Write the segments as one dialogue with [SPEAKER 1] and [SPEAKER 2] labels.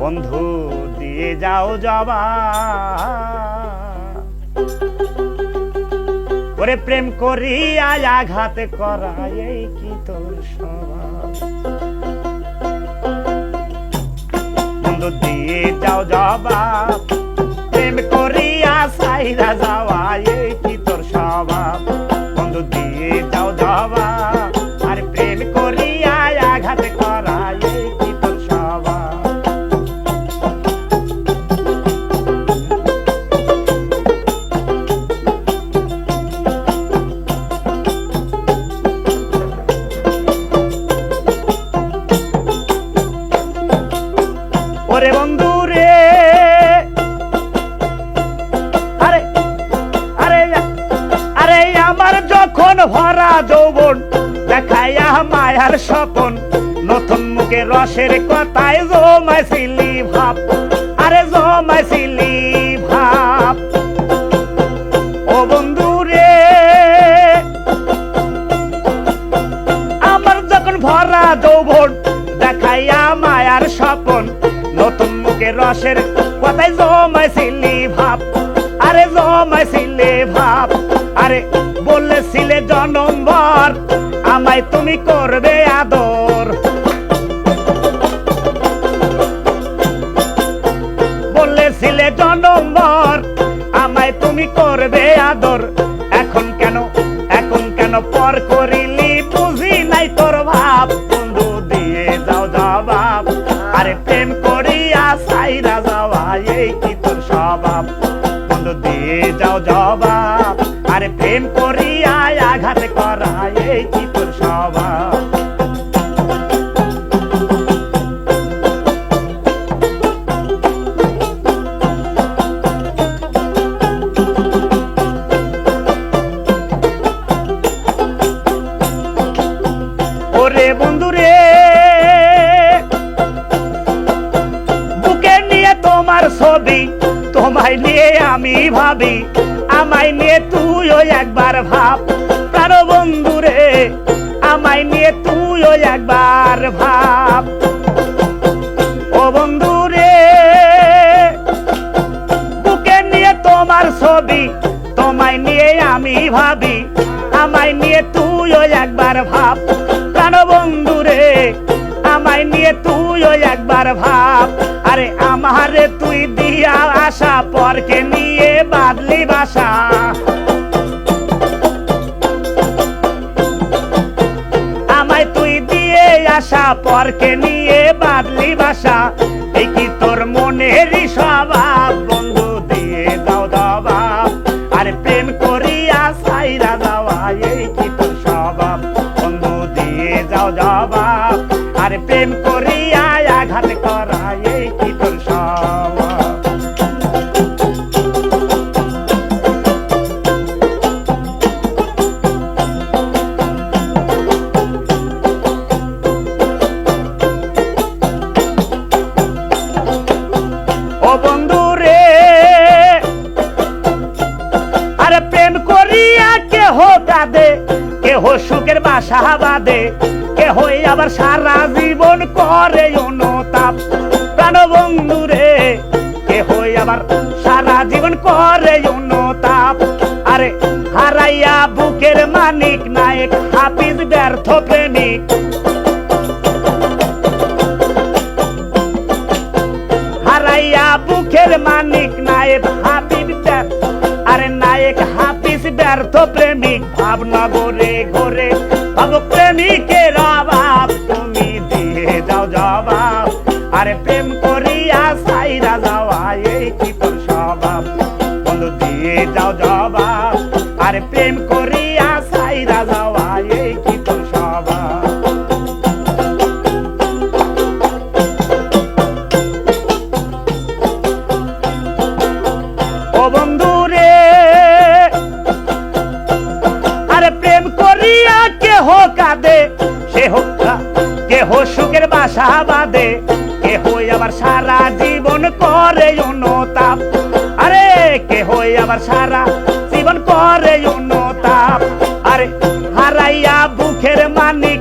[SPEAKER 1] বন্ধু দিয়ে যাও জবাব। ওরে প্রেম করিয়া আঘাত করা এই কি তোর স্বভাব। বন্ধু দিয়ে যাও জবাব, প্রেম করিয়া সাইরা যাওয়া এই কি তোর স্বভাব। বন্ধু দিয়ে যাও জবাব, আর প্রেম করিয়া আঘাত করা এই কি তোর স্বভাব। ওরে বন্ধু রে, আরে আরে আরে আমার যখন ভরা যৌবন দেখাইয়া মায়ার স্বপন, নতুন মুখে রসের কথায় জমাইছিলি ভাব, আরে জমাইছিলি ভাব। ও বন্ধু রে, আমার যখন ভরা যৌবন দেখাইয়া মায়ার স্বপন, নতুন মুখে রসের কথায় জমাইছিলি ভাব, আরে জমাইছিলে ভাব। আরে বলেছিলে জনমভর আমায় তুমি করবে আদর, বলেছিলে জনমভর আমায় তুমি করবে আদর। এখন কেন পর করিলি, বুঝি নাই তোর ভাব। বন্ধু দিয়ে যাও জবাব, আরে প্রেম করিয়া সাইরা যাওয়া এই কি তোর স্বভাব। বন্ধু দিয়ে যাও জবাব, আরে প্রেম করিয়া আঘাত করা এই কি তোর স্বভাব। ওরে বন্ধু রে, বুকে নিয়ে তোমার ছবি, তোমায় নিয়ে আমি ভাবি, আমায় নিয়ে তুইও একবার ভাব। প্রাণ বন্ধু রে, আমায় নিয়ে তুইও একবার ভাব। ও বন্ধু রে, বুকে নিয়ে তোমার ছবি, তোমায় নিয়ে আমি ভাবি, আমায় নিয়ে তুইও একবার ভাব। প্রাণ বন্ধু রে, আমায় নিয়ে তুইও একবার ভাব। আরে আমারে তুই দিয়া আশা, পরকে নিয়ে বাদলি বাসা, আমায় তুই দিয়ে আশা, পরকে নিয়ে বাদলি বাসা। এই কি তোর মনেরই স্বভাব। বন্ধু দিয়ে দাও জবাব, আরে প্রেম করিয়া সাইরা যাওয়া এই কি তোর স্বভাব। বন্ধু দিয়ে যাও জবাব, আরে প্রেম করিয়া আঘাত করা এই কি তোর স্বভাব। ও বন্ধু রে, আরে প্রেম করিয়া কেহ কাঁদে, কেহ সুখের বাসা বাঁধে, কেহ আবার সারা জীবন করে অনুতাপ। প্রাণ বন্ধু রে, কেহ আবার সারা জীবন করে অনুতাপ। আরে হারাইয়া বুকের মানিক নায়ক হাফিজ ব্যর্থ প্রেমিক, হারাইয়া বুকের মানিক নায়ক হাফিজ, আরে নায়ক হাফিজ ব্যর্থ প্রেমিক। ভাবনা গোরে গোরে ভাব প্রেমিকের অভাব, তুমি দিয়ে যাও জবাব, আরে প্রেম করিয়া সাইরা যাওয়া এই কি তোর স্বভাব। বন্ধু দিয়ে যাও জবাব, আরে প্রেম করিয়া সাইরা যাওয়া এই কি তোর স্বভাব। ও বন্ধু রে, আরে প্রেম করিয়া কেহ কাঁদে, কেহ সুখের বাসা বাঁধে, কেহ আবার সারা জীবন করে অনুতাপ। আরে কেহ আবার সারা জীবন করে অনুতাপ। আরে হারাইয়া বুকের মানিক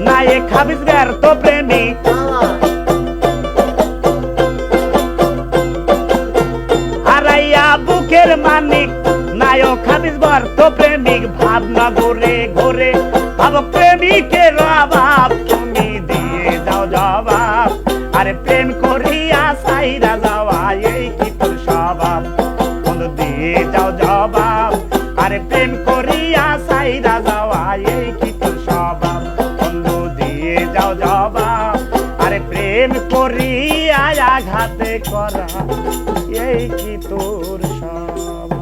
[SPEAKER 1] নায়ক হাফিজ ব্যর্থ প্রেমিক, বুকের মানিক নায়ক হাবিজ ব্যর্থ প্রেমিক ভাবনা ঘুরে ঘুরে ভাব প্রেমিকের অভাব তুমি দিয়ে যাও জবাব আরে প্রেম করিয়া সাইরা যাওয়া এই কি তোর স্বভাব বন্ধু দিয়ে যাও জবাব আরে প্রেম করিয়া সাইরা যাওয়া এই কি তোর স্বভাব বন্ধু দিয়ে যাও জবাব আরে প্রেম করিয়া আঘাতে করা এই কি তোর স্বভাব।